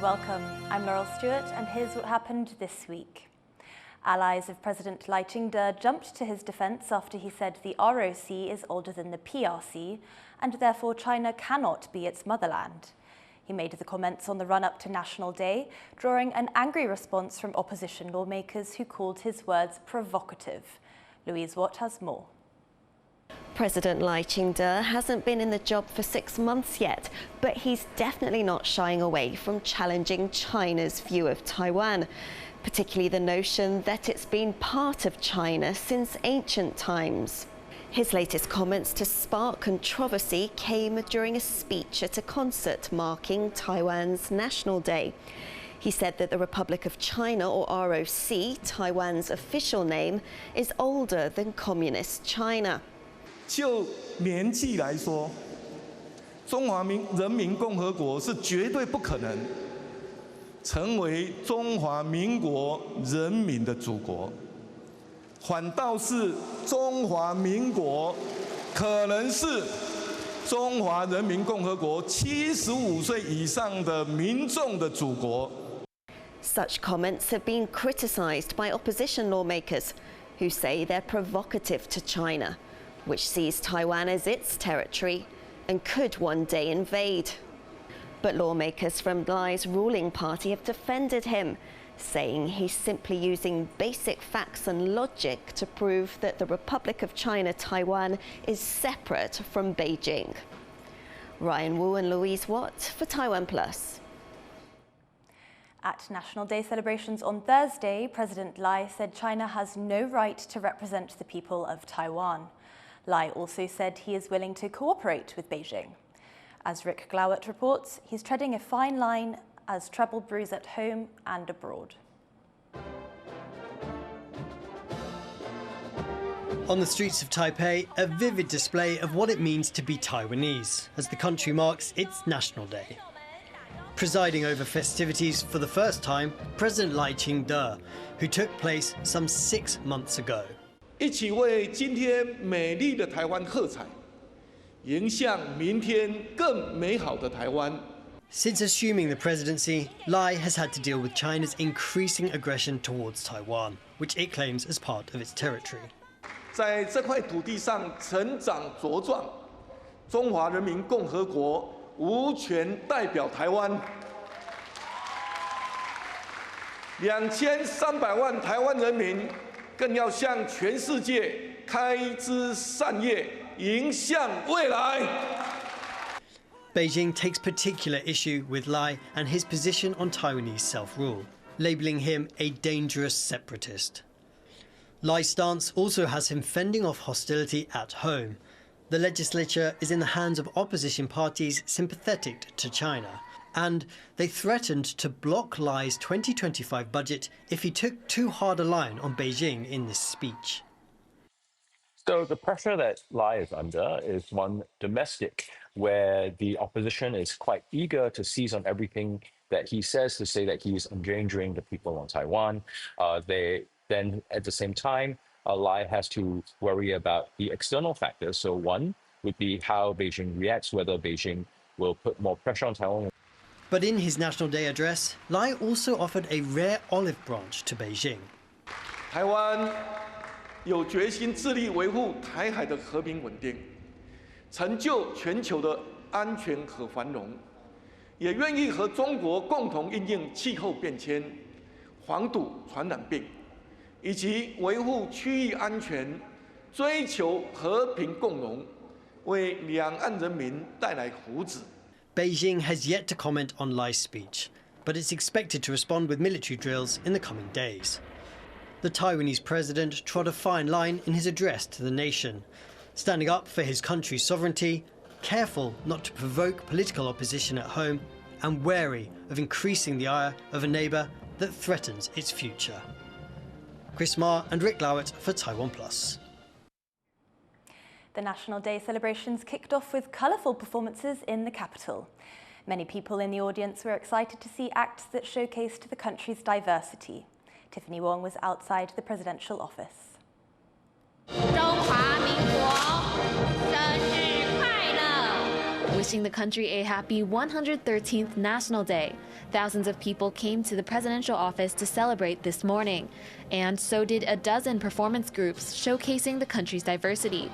welcome. I'm Laurel Stewart, and here's what happened this week. Allies of President Lai Ching-te jumped to his defense after he said the ROC is older than the PRC, and therefore China cannot be its motherland. He made the comments on the run-up to National Day, drawing an angry response from opposition lawmakers who called his words provocative. Louise Watt has more. President Lai Ching-te hasn't been in the job for 6 months yet, but he's definitely not shying away from challenging China's view of Taiwan, particularly the notion that it's been part of China since ancient times. His latest comments to spark controversy came during a speech at a concert marking Taiwan's National Day. He said that the Republic of China, or ROC, Taiwan's official name, is older than Communist China. 就年纪来说，中华人民共和国是绝对不可能成为中华民国人民的祖国，反倒是中华民国可能是中华人民共和国75岁以上的民众的祖国。 Such comments have been criticized by opposition lawmakers, who say they're provocative to China, which sees Taiwan as its territory and could one day invade. But lawmakers from Lai's ruling party have defended him, saying he's simply using basic facts and logic to prove that the Republic of China, Taiwan, is separate from Beijing. Ryan Wu and Louise Watt for TaiwanPlus. At National Day celebrations on Thursday, President Lai said China has no right to represent the people of Taiwan. Lai also said he is willing to cooperate with Beijing. As Rick Glauert reports, he's treading a fine line as trouble brews at home and abroad. On the streets of Taipei, a vivid display of what it means to be Taiwanese as the country marks its National Day. Presiding over festivities for the first time, President Lai Ching-te, who took place some 6 months ago. 一起为今天美丽的台湾喝彩，迎向明天更美好的台湾。 Since assuming the presidency, Lai has had to deal with China's increasing aggression towards Taiwan, which it claims as part of its territory. 在这块土地上成长茁壮，中华人民共和国无权代表台湾。2300万台湾人民。 更要向全世界开枝散叶，迎向未来。 Beijing takes particular issue with Lai and his position on Taiwanese self-rule, labelling him a dangerous separatist. Lai's stance also has him fending off hostility at home. The legislature is in the hands of opposition parties sympathetic to China, and they threatened to block Lai's 2025 budget if he took too hard a line on Beijing in this speech. So the pressure that Lai is under is one domestic, where the opposition is quite eager to seize on everything that he says, to say that he is endangering the people on Taiwan. Then at the same time, Lai has to worry about the external factors. So one would be how Beijing reacts, whether Beijing will put more pressure on Taiwan. But in his National Day address, Lai also offered a rare olive branch to Beijing. 台湾有决心致力维护台海的和平稳定，成就全球的安全和繁荣，也愿意和中国共同因应气候变迁、防堵传染病，以及维护区域安全，追求和平共荣，为两岸人民带来福祉。 Beijing has yet to comment on Lai's speech, but it's expected to respond with military drills in the coming days. The Taiwanese president trod a fine line in his address to the nation, standing up for his country's sovereignty, careful not to provoke political opposition at home, and wary of increasing the ire of a neighbour that threatens its future. Chris Marr and Rick Glauert for TaiwanPlus. The National Day celebrations kicked off with colourful performances in the capital. Many people in the audience were excited to see acts that showcased the country's diversity. Tiffany Wong was outside the presidential office. 中华民国生日快乐！ wishing the country a happy 113th National Day. Thousands of people came to the presidential office to celebrate this morning, and so did a dozen performance groups showcasing the country's diversity.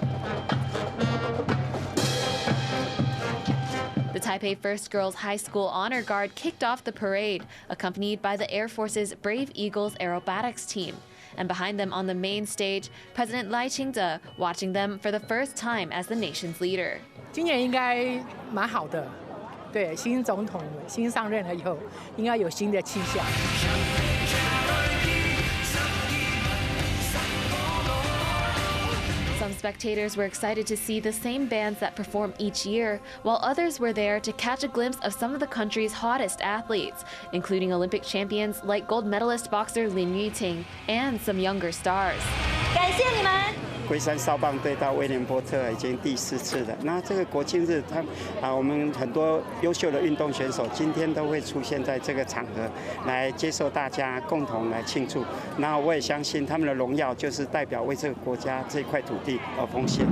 The Taipei First Girls High School Honor Guard kicked off the parade, accompanied by the Air Force's Brave Eagles aerobatics team. And behind them on the main stage, President Lai Ching-te watching them for the first time as the nation's leader. 今年应该蛮好的，对，新总统新上任了以后，应该有新的气象。 Some spectators were excited to see the same bands that perform each year, while others were there to catch a glimpse of some of the country's hottest athletes, including Olympic champions like gold medalist boxer Lin Yuting and some younger stars. 感谢你们。 龟山少棒队到威廉波特已经第4次了。那这个国庆日，我们很多优秀的运动选手今天都会出现在这个场合，来接受大家共同来庆祝。那我也相信他们的荣耀就是代表为这个国家这块土地而奉献。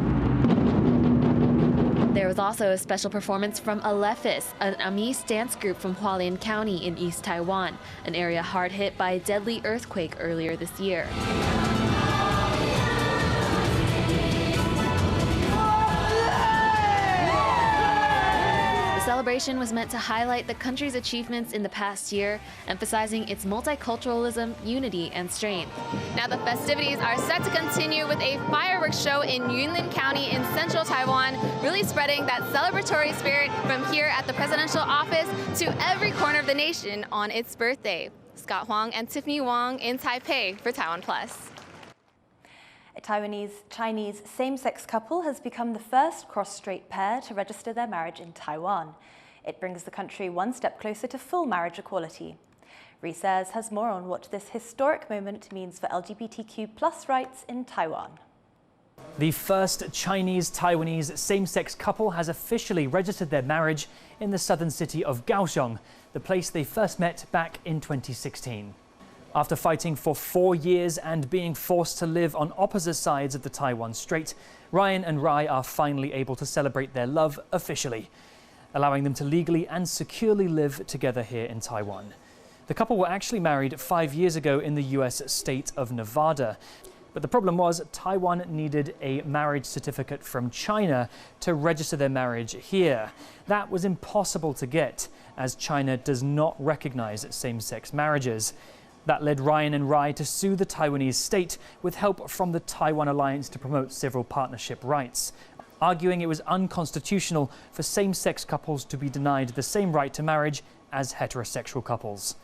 There was also a special performance from Alephis, an Amis dance group from Hualien County in East Taiwan, an area hard hit by a deadly earthquake earlier this year. The celebration was meant to highlight the country's achievements in the past year, emphasizing its multiculturalism, unity, and strength. Now the festivities are set to continue with a fireworks show in Yunlin County in central Taiwan, really spreading that celebratory spirit from here at the presidential office to every corner of the nation on its birthday. Scott Huang and Tiffany Wong in Taipei for TaiwanPlus. A Taiwanese-Chinese same-sex couple has become the first cross-strait pair to register their marriage in Taiwan. It brings the country one step closer to full marriage equality. Lais has more on what this historic moment means for LGBTQ+ rights in Taiwan. The first Chinese-Taiwanese same-sex couple has officially registered their marriage in the southern city of Kaohsiung, the place they first met back in 2016. After fighting for 4 years and being forced to live on opposite sides of the Taiwan Strait, Ryan and Rai are finally able to celebrate their love officially, allowing them to legally and securely live together here in Taiwan. The couple were actually married 5 years ago in the US state of Nevada. But the problem was Taiwan needed a marriage certificate from China to register their marriage here. That was impossible to get, as China does not recognize same-sex marriages. That led Ryan and Rai to sue the Taiwanese state with help from the Taiwan Alliance to promote civil partnership rights, arguing it was unconstitutional for same-sex couples to be denied the same right to marriage as heterosexual couples.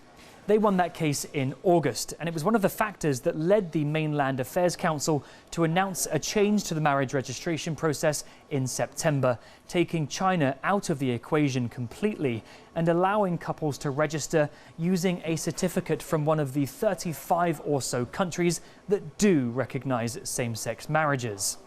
They won that case in August, and it was one of the factors that led the Mainland Affairs Council to announce a change to the marriage registration process in September, taking China out of the equation completely and allowing couples to register using a certificate from one of the 35 or so countries that do recognize same-sex marriages.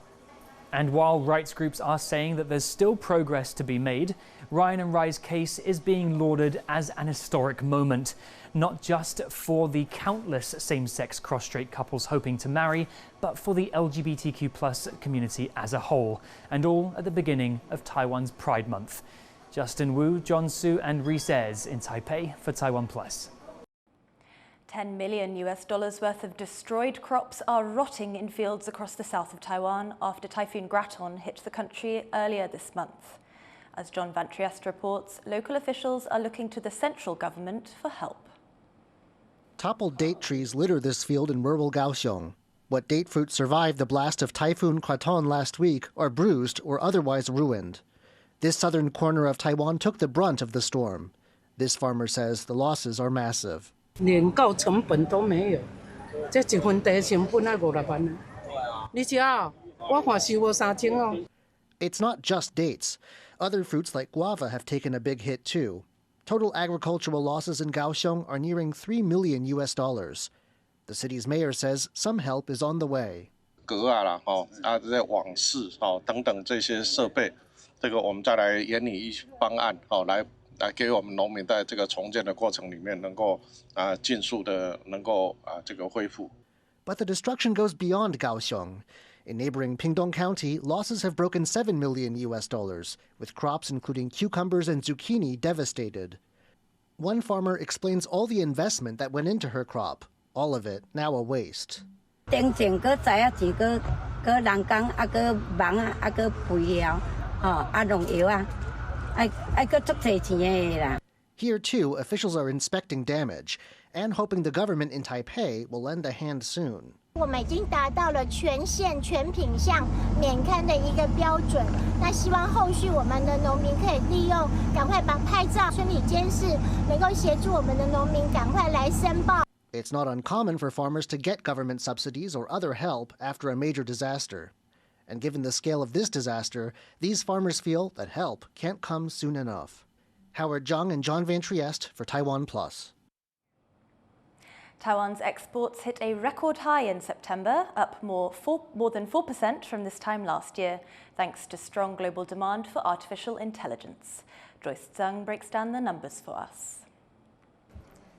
And while rights groups are saying that there's still progress to be made, Ryan and Rai's case is being lauded as an historic moment, not just for the countless same-sex cross-strait couples hoping to marry, but for the LGBTQ+ community as a whole, and all at the beginning of Taiwan's Pride Month. Justin Wu, John Su and Lais in Taipei for TaiwanPlus. $10 million worth of destroyed crops are rotting in fields across the south of Taiwan after Typhoon Krathon hit the country earlier this month. As John Van Trieste reports, local officials are looking to the central government for help. Toppled date trees litter this field in rural Kaohsiung. What date fruit survived the blast of Typhoon Caton last week are bruised or otherwise ruined. This southern corner of Taiwan took the brunt of the storm. This farmer says the losses are massive. 连购成本都没有，这一分地成本要5-6万啊！你知道，我看收无3000哦。It's not just dates. Other fruits like guava have taken a big hit too. Total agricultural losses in Kaohsiung are nearing $3 million. The city's mayor says some help is on the way. 格啦，这些网室等等这些设备，这个我们再来研拟一方案，来给我们农民在这个重建的过程里面能够尽速的能够这个恢复。 But the destruction goes beyond Kaohsiung. In neighboring Pingdong County, losses have broken $7 million, with crops including cucumbers and zucchini devastated. One farmer explains all the investment that went into her crop, all of it now a waste. Here, too, officials are inspecting damage and hoping the government in Taipei will lend a hand soon. 我们已经达到了全县全品项免勘的一个标准。那希望后续我们的农民可以利用，赶快把拍照、村里监视，能够协助我们的农民赶快来申报。 It's not uncommon for farmers to get government subsidies or other help after a major disaster. And given the scale of this disaster, these farmers feel that help can't come soon enough. Howard Zhang and John Van Trieste for TaiwanPlus. Taiwan's exports hit a record high in September, up more than 4% from this time last year, thanks to strong global demand for artificial intelligence. Joyce Zhang breaks down the numbers for us.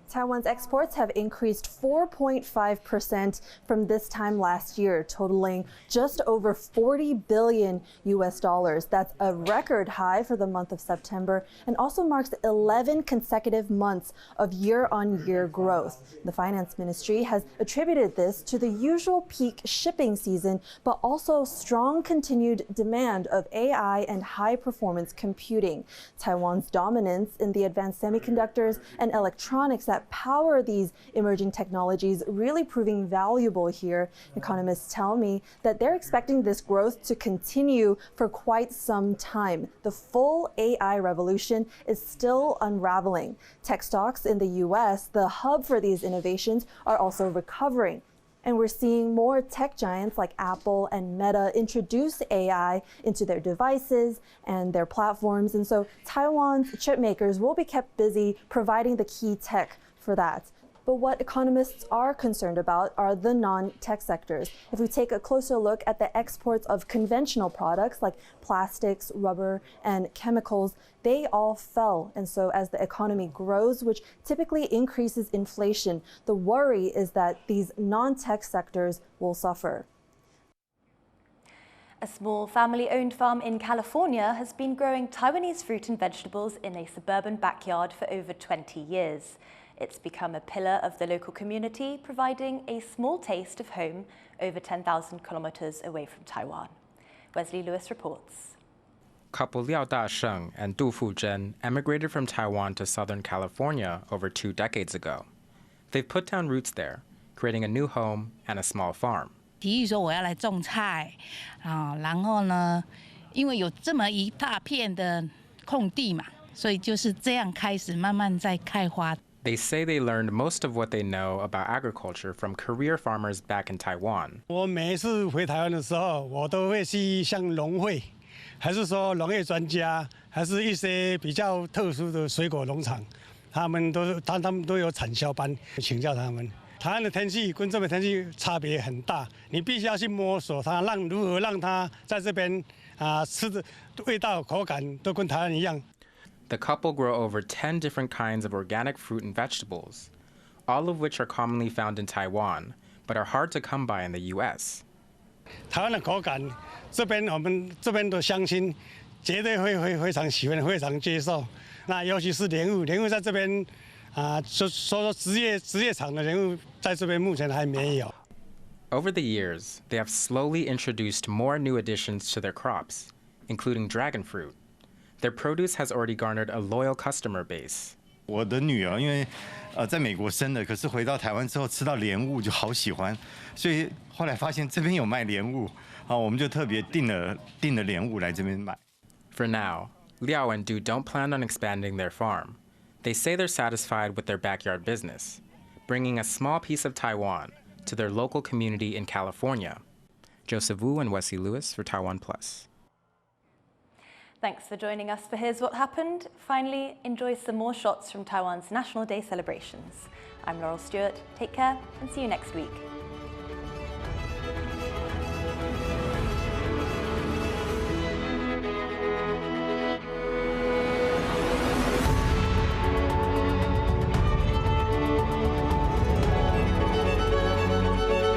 Taiwan's exports have increased 4.5% from this time last year, totaling just over $40 billion. That's a record high for the month of September and also marks 11 consecutive months of year-on-year growth. The Finance Ministry has attributed this to the usual peak shipping season, but also strong continued demand of AI and high-performance computing. Taiwan's dominance in the advanced semiconductors and electronics that power these emerging technologies really proving valuable here. Economists tell me that they're expecting this growth to continue for quite some time. The full AI revolution is still unraveling. Tech stocks in the US, the hub for these innovations, are also recovering. And we're seeing more tech giants like Apple and Meta introduce AI into their devices and their platforms. And so Taiwan's chip makers will be kept busy providing the key tech for that. But what economists are concerned about are the non-tech sectors. If we take a closer look at the exports of conventional products like plastics, rubber, and chemicals, they all fell. And so as the economy grows, which typically increases inflation, the worry is that these non-tech sectors will suffer. A small family-owned farm in California has been growing Taiwanese fruit and vegetables in a suburban backyard for over 20 years. It's become a pillar of the local community, providing a small taste of home over 10,000 kilometers away from Taiwan. Wesley Lewis reports. Couple Liao Da-sheng and Du Fu-zhen emigrated from Taiwan to Southern California over 2 decades ago. They've put down roots there, creating a new home and a small farm. 提议说我要来种菜啊，然后呢，因为有这么一大片的空地嘛，所以就是这样开始慢慢在开花。 They say they learned most of what they know about agriculture from career farmers back in Taiwan. 我每次回台湾的时候，我都会去像农会，还是说农业专家，还是一些比较特殊的水果农场，他们都有产销班，请教他们。台湾的天气跟这边天气差别很大，你必须要去摸索它，如何让它在这边吃的味道口感都跟台湾一样。 The couple grow over 10 different kinds of organic fruit and vegetables, all of which are commonly found in Taiwan, but are hard to come by in the U.S. 台湾的口感，我们这边的乡亲绝对会非常喜欢，非常接受。那尤其是莲雾在这边说职业厂的莲雾在这边目前还没有。 Over the years, they have slowly introduced more new additions to their crops, including dragon fruit. Their produce has already garnered a loyal customer base. 我的女儿因为在美国生的，可是回到台湾之后吃到莲雾就好喜欢，所以后来发现这边有卖莲雾，我们就特别订了莲雾来这边买。For now, Liao and Du don't plan on expanding their farm. They say they're satisfied with their backyard business, bringing a small piece of Taiwan to their local community in California. Joseph Wu and Wesley Lewis for TaiwanPlus. Thanks for joining us for Here's What Happened. Finally, enjoy some more shots from Taiwan's National Day celebrations. I'm Laurel Stewart. Take care and see you next week.